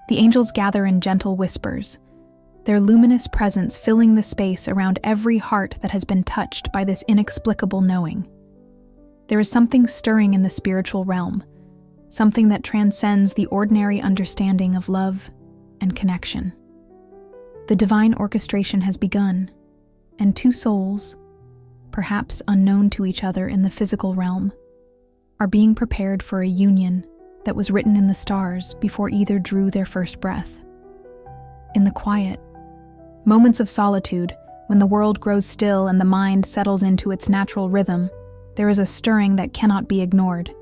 The angels gather in gentle whispers, their luminous presence filling the space around every heart that has been touched by this inexplicable knowing. There is something stirring in the spiritual realm, something that transcends the ordinary understanding of love and connection. The divine orchestration has begun, and two souls, perhaps unknown to each other in the physical realm, are being prepared for a union that was written in the stars before either drew their first breath. In the quiet, moments of solitude, when the world grows still and the mind settles into its natural rhythm, there is a stirring that cannot be ignored.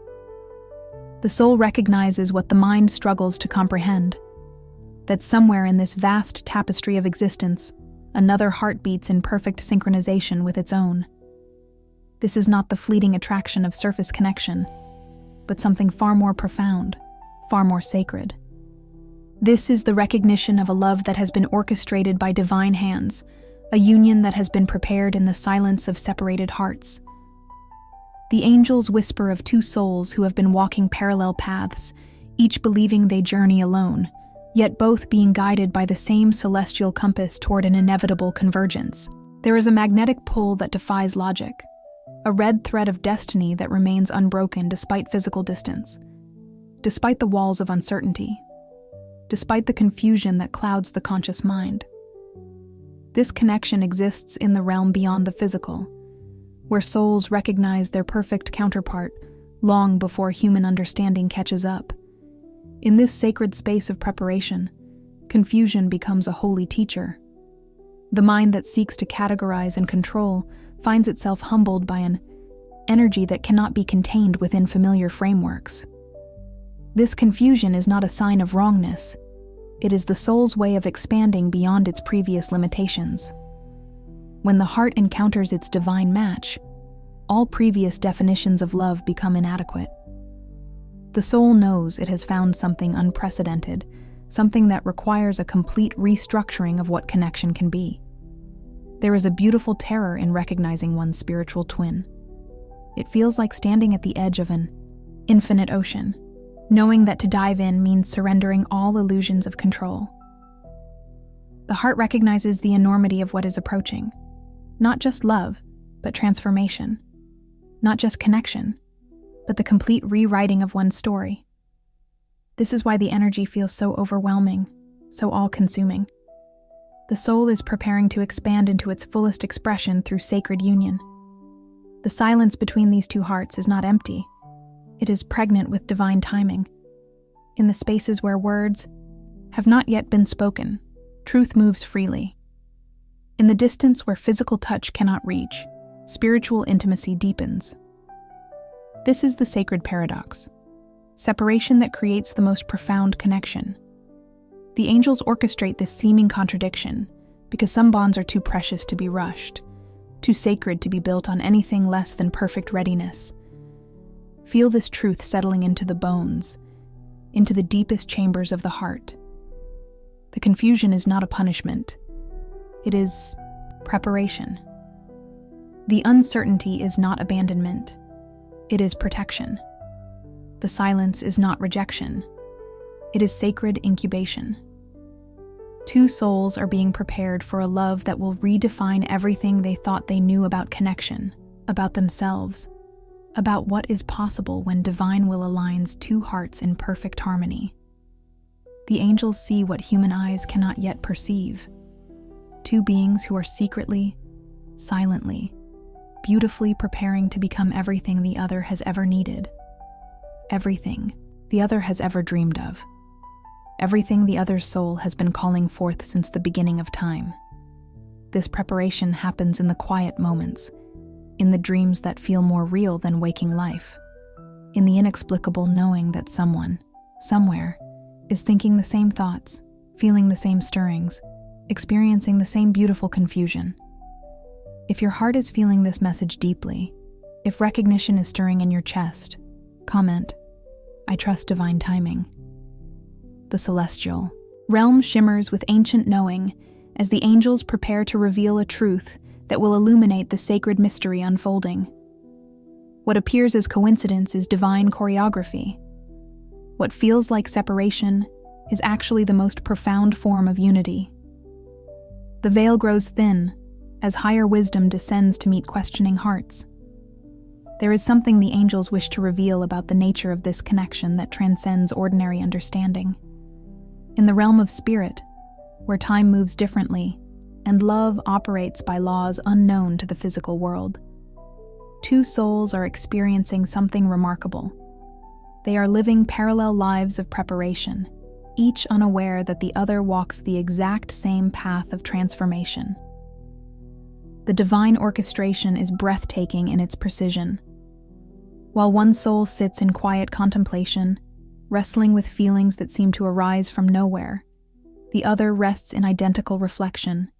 The soul recognizes what the mind struggles to comprehend, that somewhere in this vast tapestry of existence, another heart beats in perfect synchronization with its own. This is not the fleeting attraction of surface connection, but something far more profound, far more sacred. This is the recognition of a love that has been orchestrated by divine hands, a union that has been prepared in the silence of separated hearts. The angels whisper of two souls who have been walking parallel paths, each believing they journey alone, yet both being guided by the same celestial compass toward an inevitable convergence. There is a magnetic pull that defies logic, a red thread of destiny that remains unbroken despite physical distance, despite the walls of uncertainty, despite the confusion that clouds the conscious mind. This connection exists in the realm beyond the physical, where souls recognize their perfect counterpart long before human understanding catches up. In this sacred space of preparation, confusion becomes a holy teacher. The mind that seeks to categorize and control finds itself humbled by an energy that cannot be contained within familiar frameworks. This confusion is not a sign of wrongness. It is the soul's way of expanding beyond its previous limitations. When the heart encounters its divine match, all previous definitions of love become inadequate. The soul knows it has found something unprecedented, something that requires a complete restructuring of what connection can be. There is a beautiful terror in recognizing one's spiritual twin. It feels like standing at the edge of an infinite ocean, knowing that to dive in means surrendering all illusions of control. The heart recognizes the enormity of what is approaching. Not just love, but transformation. Not just connection, but the complete rewriting of one's story. This is why the energy feels so overwhelming, so all-consuming. The soul is preparing to expand into its fullest expression through sacred union. The silence between these two hearts is not empty. It is pregnant with divine timing. In the spaces where words have not yet been spoken, truth moves freely. In the distance where physical touch cannot reach, spiritual intimacy deepens. This is the sacred paradox, separation that creates the most profound connection. The angels orchestrate this seeming contradiction because some bonds are too precious to be rushed, too sacred to be built on anything less than perfect readiness. Feel this truth settling into the bones, into the deepest chambers of the heart. The confusion is not a punishment. It is preparation. The uncertainty is not abandonment. It is protection. The silence is not rejection. It is sacred incubation. Two souls are being prepared for a love that will redefine everything they thought they knew about connection, about themselves, about what is possible when divine will aligns two hearts in perfect harmony. The angels see what human eyes cannot yet perceive. Two beings who are secretly, silently, beautifully preparing to become everything the other has ever needed. Everything the other has ever dreamed of. Everything the other's soul has been calling forth since the beginning of time. This preparation happens in the quiet moments, in the dreams that feel more real than waking life, in the inexplicable knowing that someone, somewhere, is thinking the same thoughts, feeling the same stirrings, experiencing the same beautiful confusion. If your heart is feeling this message deeply, if recognition is stirring in your chest, comment, "I trust divine timing." The celestial realm shimmers with ancient knowing as the angels prepare to reveal a truth that will illuminate the sacred mystery unfolding. What appears as coincidence is divine choreography. What feels like separation is actually the most profound form of unity. The veil grows thin as higher wisdom descends to meet questioning hearts. There is something the angels wish to reveal about the nature of this connection that transcends ordinary understanding. In the realm of spirit, where time moves differently and love operates by laws unknown to the physical world, two souls are experiencing something remarkable. They are living parallel lives of preparation, each unaware that the other walks the exact same path of transformation. The divine orchestration is breathtaking in its precision. While one soul sits in quiet contemplation, wrestling with feelings that seem to arise from nowhere, the other rests in identical reflection,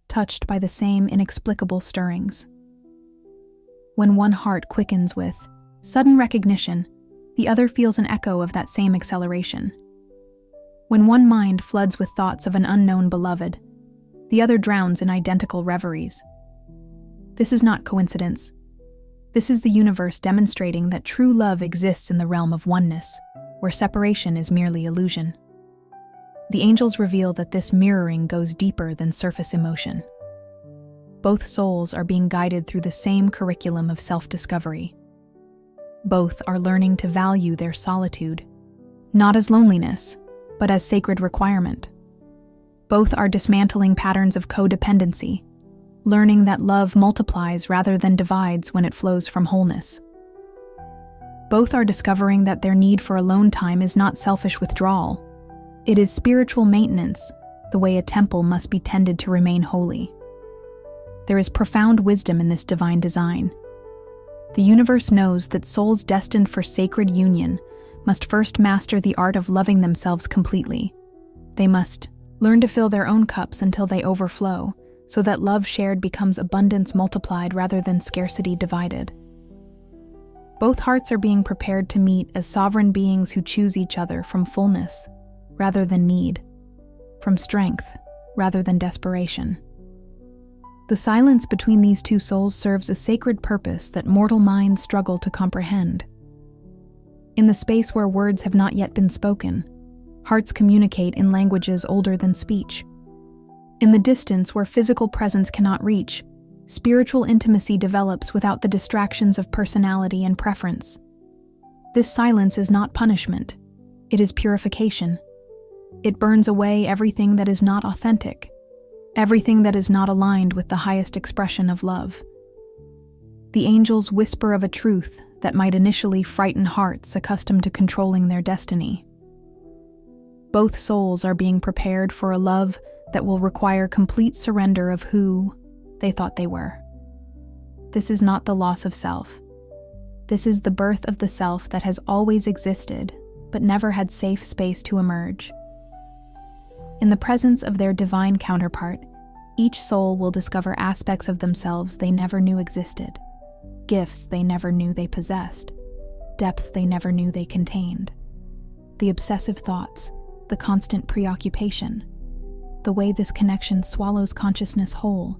touched by the same inexplicable stirrings. When one heart quickens with sudden recognition, the other feels an echo of that same acceleration. When one mind floods with thoughts of an unknown beloved, the other drowns in identical reveries. This is not coincidence. This is the universe demonstrating that true love exists in the realm of oneness, where separation is merely illusion. The angels reveal that this mirroring goes deeper than surface emotion. Both souls are being guided through the same curriculum of self-discovery. Both are learning to value their solitude, not as loneliness, but as sacred requirement. Both are dismantling patterns of codependency, learning that love multiplies rather than divides when it flows from wholeness. Both are discovering that their need for alone time is not selfish withdrawal. It is spiritual maintenance, the way a temple must be tended to remain holy. There is profound wisdom in this divine design. The universe knows that souls destined for sacred union must first master the art of loving themselves completely. They must learn to fill their own cups until they overflow, so that love shared becomes abundance multiplied rather than scarcity divided. Both hearts are being prepared to meet as sovereign beings who choose each other from fullness rather than need, from strength rather than desperation. The silence between these two souls serves a sacred purpose that mortal minds struggle to comprehend. In the space where words have not yet been spoken, hearts communicate in languages older than speech. In the distance where physical presence cannot reach, spiritual intimacy develops without the distractions of personality and preference. This silence is not punishment, it is purification. It burns away everything that is not authentic, everything that is not aligned with the highest expression of love. The angels whisper of a truth that might initially frighten hearts accustomed to controlling their destiny. Both souls are being prepared for a love that will require complete surrender of who they thought they were. This is not the loss of self. This is the birth of the self that has always existed, but never had safe space to emerge. In the presence of their divine counterpart, each soul will discover aspects of themselves they never knew existed, gifts they never knew they possessed, depths they never knew they contained. The obsessive thoughts, the constant preoccupation, the way this connection swallows consciousness whole,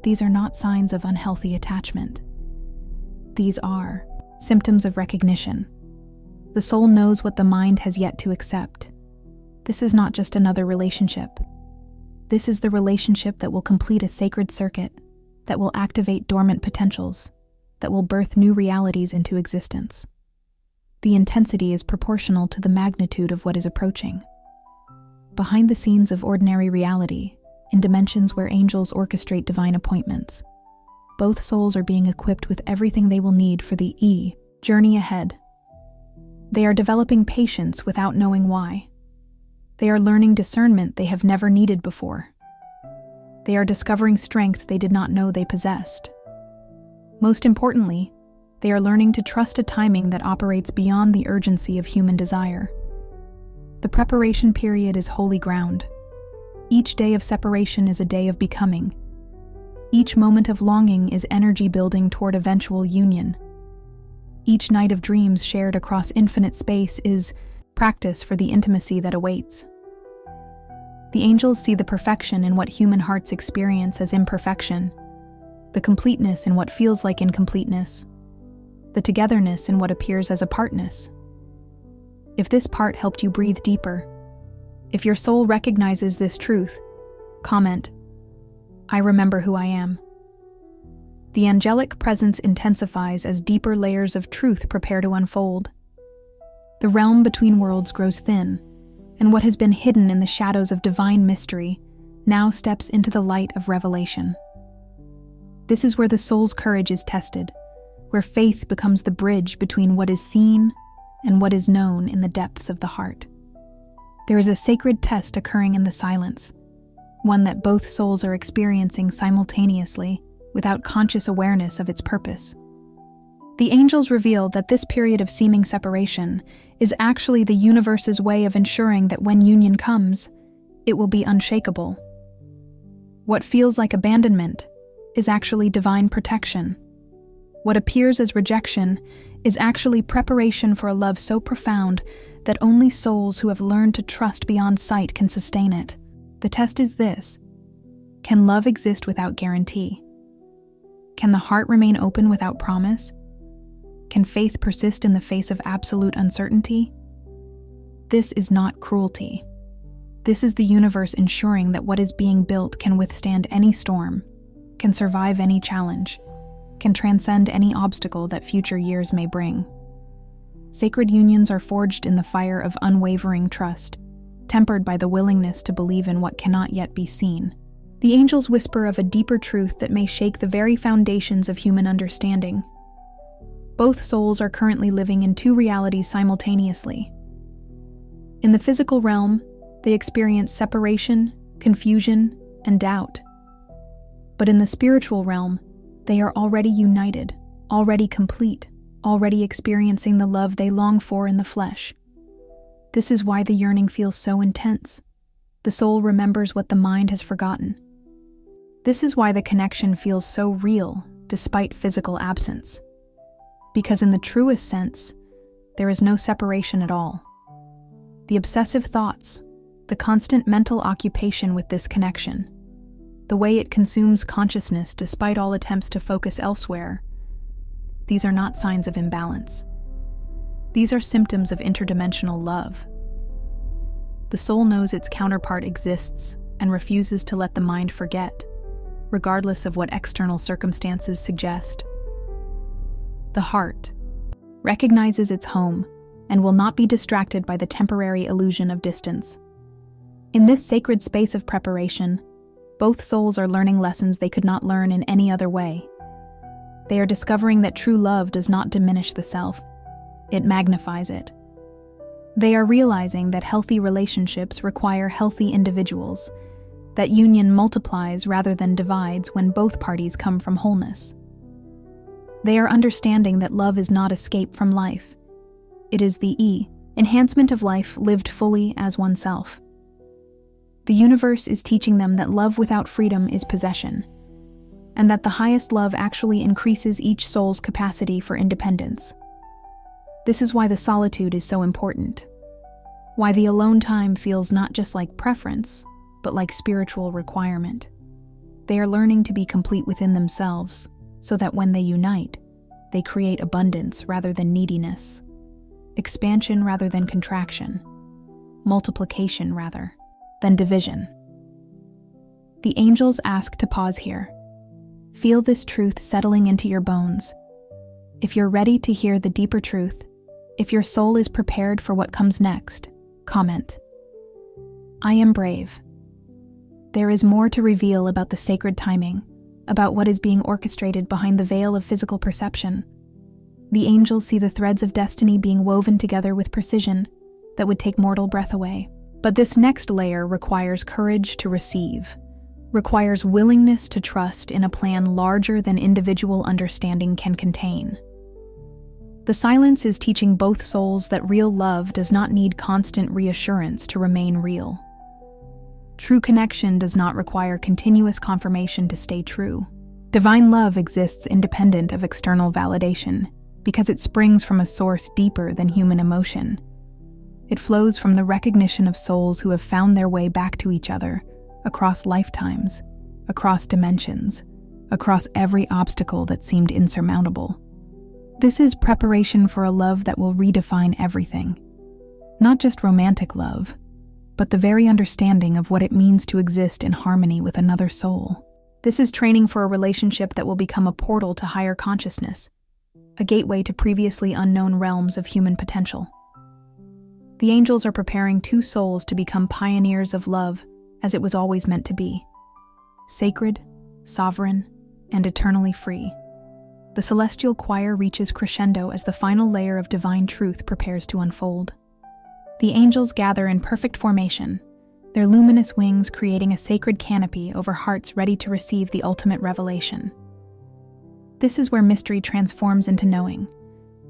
these are not signs of unhealthy attachment. These are symptoms of recognition. The soul knows what the mind has yet to accept. This is not just another relationship. This is the relationship that will complete a sacred circuit, that will activate dormant potentials, that will birth new realities into existence. The intensity is proportional to the magnitude of what is approaching. Behind the scenes of ordinary reality, in dimensions where angels orchestrate divine appointments, both souls are being equipped with everything they will need for the journey ahead. They are developing patience without knowing why. They are learning discernment they have never needed before. They are discovering strength they did not know they possessed. Most importantly, they are learning to trust a timing that operates beyond the urgency of human desire. The preparation period is holy ground. Each day of separation is a day of becoming. Each moment of longing is energy building toward eventual union. Each night of dreams shared across infinite space is practice for the intimacy that awaits. The angels see the perfection in what human hearts experience as imperfection, the completeness in what feels like incompleteness, the togetherness in what appears as apartness. If this part helped you breathe deeper, If your soul recognizes this truth, comment, "I remember who I am." The angelic presence intensifies as deeper layers of truth prepare to unfold. The realm between worlds grows thin, and what has been hidden in the shadows of divine mystery now steps into the light of revelation. This is where the soul's courage is tested, where faith becomes the bridge between what is seen and what is known in the depths of the heart. There is a sacred test occurring in the silence, one that both souls are experiencing simultaneously without conscious awareness of its purpose. The angels reveal that this period of seeming separation is actually the universe's way of ensuring that when union comes, it will be unshakable. What feels like abandonment is actually divine protection. What appears as rejection is actually preparation for a love so profound that only souls who have learned to trust beyond sight can sustain it. The test is this: can love exist without guarantee? Can the heart remain open without promise? Can faith persist in the face of absolute uncertainty? This is not cruelty. This is the universe ensuring that what is being built can withstand any storm, can survive any challenge, can transcend any obstacle that future years may bring. Sacred unions are forged in the fire of unwavering trust, tempered by the willingness to believe in what cannot yet be seen. The angels whisper of a deeper truth that may shake the very foundations of human understanding. Both souls are currently living in two realities simultaneously. In the physical realm, they experience separation, confusion, and doubt. But in the spiritual realm, they are already united, already complete, already experiencing the love they long for in the flesh. This is why the yearning feels so intense. The soul remembers what the mind has forgotten. This is why the connection feels so real, despite physical absence. Because in the truest sense, there is no separation at all. The obsessive thoughts, the constant mental occupation with this connection, the way it consumes consciousness despite all attempts to focus elsewhere, these are not signs of imbalance. These are symptoms of interdimensional love. The soul knows its counterpart exists and refuses to let the mind forget, regardless of what external circumstances suggest. The heart recognizes its home and will not be distracted by the temporary illusion of distance. In this sacred space of preparation, both souls are learning lessons they could not learn in any other way. They are discovering that true love does not diminish the self, it magnifies it. They are realizing that healthy relationships require healthy individuals, that union multiplies rather than divides when both parties come from wholeness. They are understanding that love is not escape from life. It is the enhancement of life lived fully as oneself. The universe is teaching them that love without freedom is possession, and that the highest love actually increases each soul's capacity for independence. This is why the solitude is so important, why the alone time feels not just like preference, but like spiritual requirement. They are learning to be complete within themselves, so that when they unite, they create abundance rather than neediness, expansion rather than contraction, multiplication rather than division. The angels ask to pause here. Feel this truth settling into your bones. If you're ready to hear the deeper truth, if your soul is prepared for what comes next, comment, "I am brave." There is more to reveal about the sacred timing, about what is being orchestrated behind the veil of physical perception. The angels see the threads of destiny being woven together with precision that would take mortal breath away. But this next layer requires courage to receive, requires willingness to trust in a plan larger than individual understanding can contain. The silence is teaching both souls that real love does not need constant reassurance to remain real. True connection does not require continuous confirmation to stay true. Divine love exists independent of external validation because it springs from a source deeper than human emotion. It flows from the recognition of souls who have found their way back to each other across lifetimes, across dimensions, across every obstacle that seemed insurmountable. This is preparation for a love that will redefine everything. Not just romantic love, but the very understanding of what it means to exist in harmony with another soul. This is training for a relationship that will become a portal to higher consciousness, a gateway to previously unknown realms of human potential. The angels are preparing two souls to become pioneers of love as it was always meant to be: sacred, sovereign, and eternally free. The celestial choir reaches crescendo as the final layer of divine truth prepares to unfold. The angels gather in perfect formation, their luminous wings creating a sacred canopy over hearts ready to receive the ultimate revelation. This is where mystery transforms into knowing,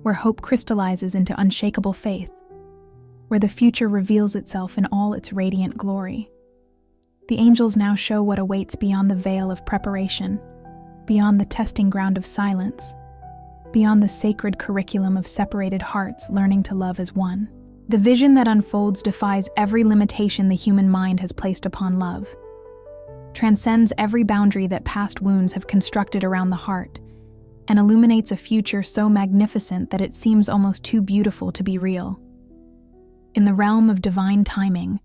where hope crystallizes into unshakable faith, where the future reveals itself in all its radiant glory. The angels now show what awaits beyond the veil of preparation, beyond the testing ground of silence, beyond the sacred curriculum of separated hearts learning to love as one. The vision that unfolds defies every limitation the human mind has placed upon love, transcends every boundary that past wounds have constructed around the heart, and illuminates a future so magnificent that it seems almost too beautiful to be real. In the realm of divine timing,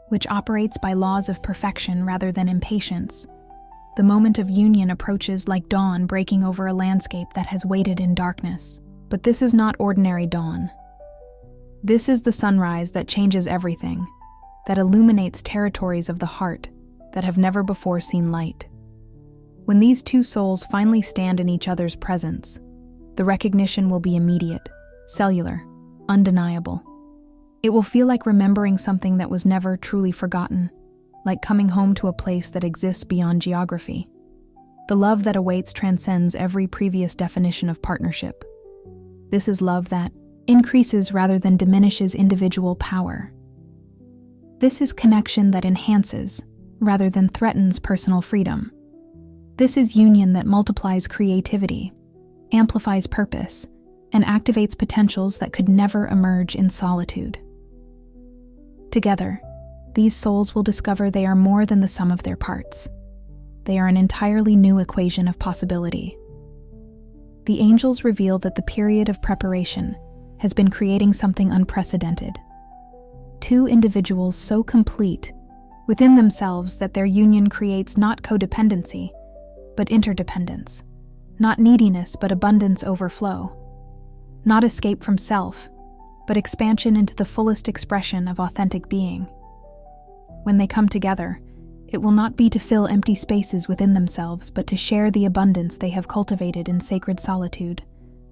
which operates by laws of perfection rather than impatience, the moment of union approaches like dawn breaking over a landscape that has waited in darkness. But this is not ordinary dawn. This is the sunrise that changes everything, that illuminates territories of the heart that have never before seen light. When these two souls finally stand in each other's presence, the recognition will be immediate, cellular, undeniable. It will feel like remembering something that was never truly forgotten, like coming home to a place that exists beyond geography. The love that awaits transcends every previous definition of partnership. This is love that increases rather than diminishes individual power. This is connection that enhances rather than threatens personal freedom. This is union that multiplies creativity, amplifies purpose, and activates potentials that could never emerge in solitude. Together, these souls will discover they are more than the sum of their parts. They are an entirely new equation of possibility. The angels reveal that the period of preparation has been creating something unprecedented. Two individuals so complete within themselves that their union creates not codependency, but interdependence, not neediness, but abundance overflow, not escape from self, but expansion into the fullest expression of authentic being. When they come together, it will not be to fill empty spaces within themselves, but to share the abundance they have cultivated in sacred solitude.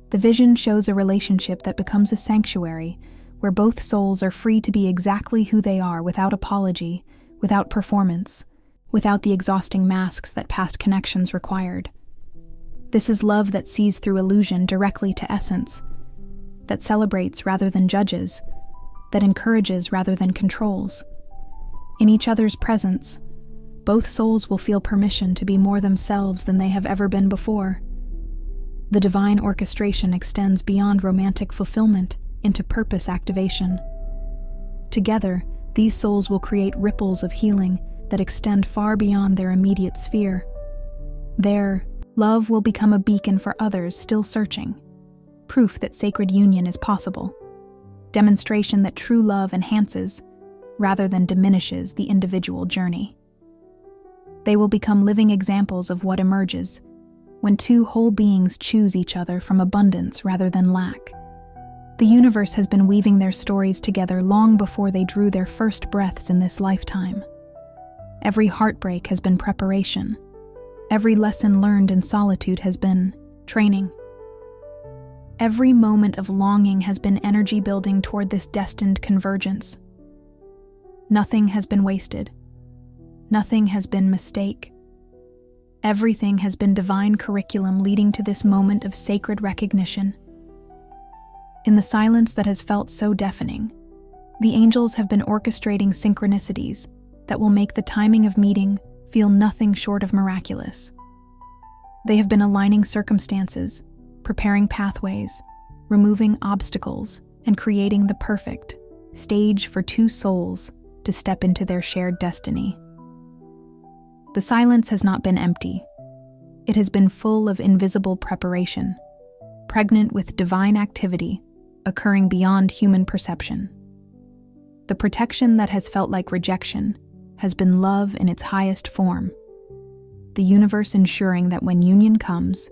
The vision shows a relationship that becomes a sanctuary, where both souls are free to be exactly who they are without apology, without performance, without the exhausting masks that past connections required. This is love that sees through illusion directly to essence, that celebrates rather than judges, that encourages rather than controls. In each other's presence, both souls will feel permission to be more themselves than they have ever been before. The divine orchestration extends beyond romantic fulfillment into purpose activation. Together, these souls will create ripples of healing that extend far beyond their immediate sphere. Their love will become a beacon for others still searching, proof that sacred union is possible, demonstration that true love enhances rather than diminishes the individual journey. They will become living examples of what emerges when two whole beings choose each other from abundance rather than lack. The universe has been weaving their stories together long before they drew their first breaths in this lifetime. Every heartbreak has been preparation. Every lesson learned in solitude has been training. Every moment of longing has been energy building toward this destined convergence. Nothing has been wasted. Nothing has been mistake. Everything has been divine curriculum leading to this moment of sacred recognition. In the silence that has felt so deafening, the angels have been orchestrating synchronicities that will make the timing of meeting feel nothing short of miraculous. They have been aligning circumstances, preparing pathways, removing obstacles, and creating the perfect stage for two souls to step into their shared destiny. The silence has not been empty. It has been full of invisible preparation, pregnant with divine activity occurring beyond human perception. The protection that has felt like rejection has been love in its highest form. The universe ensuring that when union comes,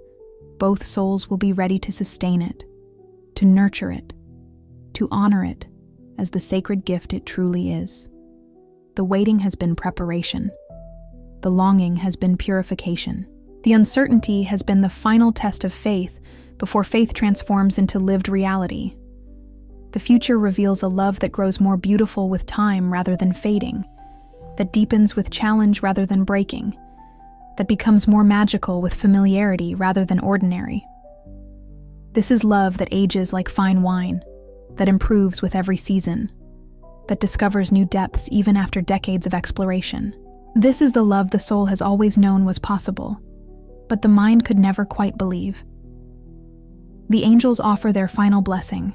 both souls will be ready to sustain it, to nurture it, to honor it as the sacred gift it truly is. The waiting has been preparation. The longing has been purification. The uncertainty has been the final test of faith before faith transforms into lived reality. The future reveals a love that grows more beautiful with time rather than fading, that deepens with challenge rather than breaking, that becomes more magical with familiarity rather than ordinary. This is love that ages like fine wine, that improves with every season, that discovers new depths even after decades of exploration. This is the love the soul has always known was possible, but the mind could never quite believe. The angels offer their final blessing.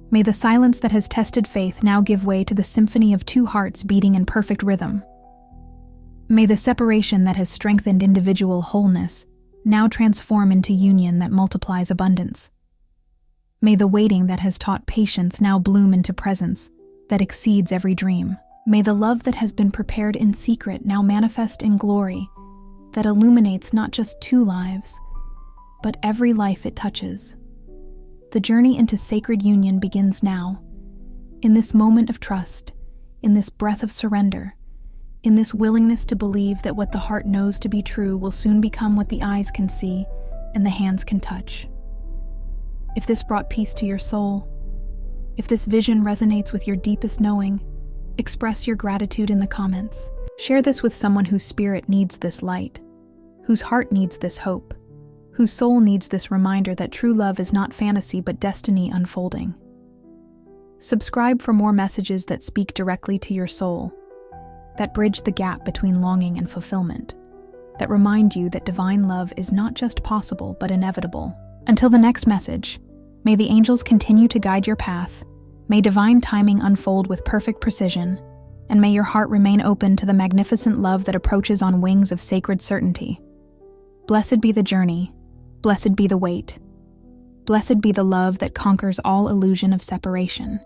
May the silence that has tested faith now give way to the symphony of two hearts beating in perfect rhythm. May the separation that has strengthened individual wholeness now transform into union that multiplies abundance. May the waiting that has taught patience now bloom into presence that exceeds every dream. May the love that has been prepared in secret now manifest in glory that illuminates not just two lives, but every life it touches. The journey into sacred union begins now, in this moment of trust, in this breath of surrender, in this willingness to believe that what the heart knows to be true will soon become what the eyes can see and the hands can touch. If this brought peace to your soul, if this vision resonates with your deepest knowing, express your gratitude in the comments. Share this with someone whose spirit needs this light, whose heart needs this hope, whose soul needs this reminder that true love is not fantasy but destiny unfolding. Subscribe for more messages that speak directly to your soul, that bridge the gap between longing and fulfillment, that remind you that divine love is not just possible but inevitable. Until the next message, may the angels continue to guide your path, may divine timing unfold with perfect precision, and may your heart remain open to the magnificent love that approaches on wings of sacred certainty. Blessed be the journey, blessed be the wait, blessed be the love that conquers all illusion of separation.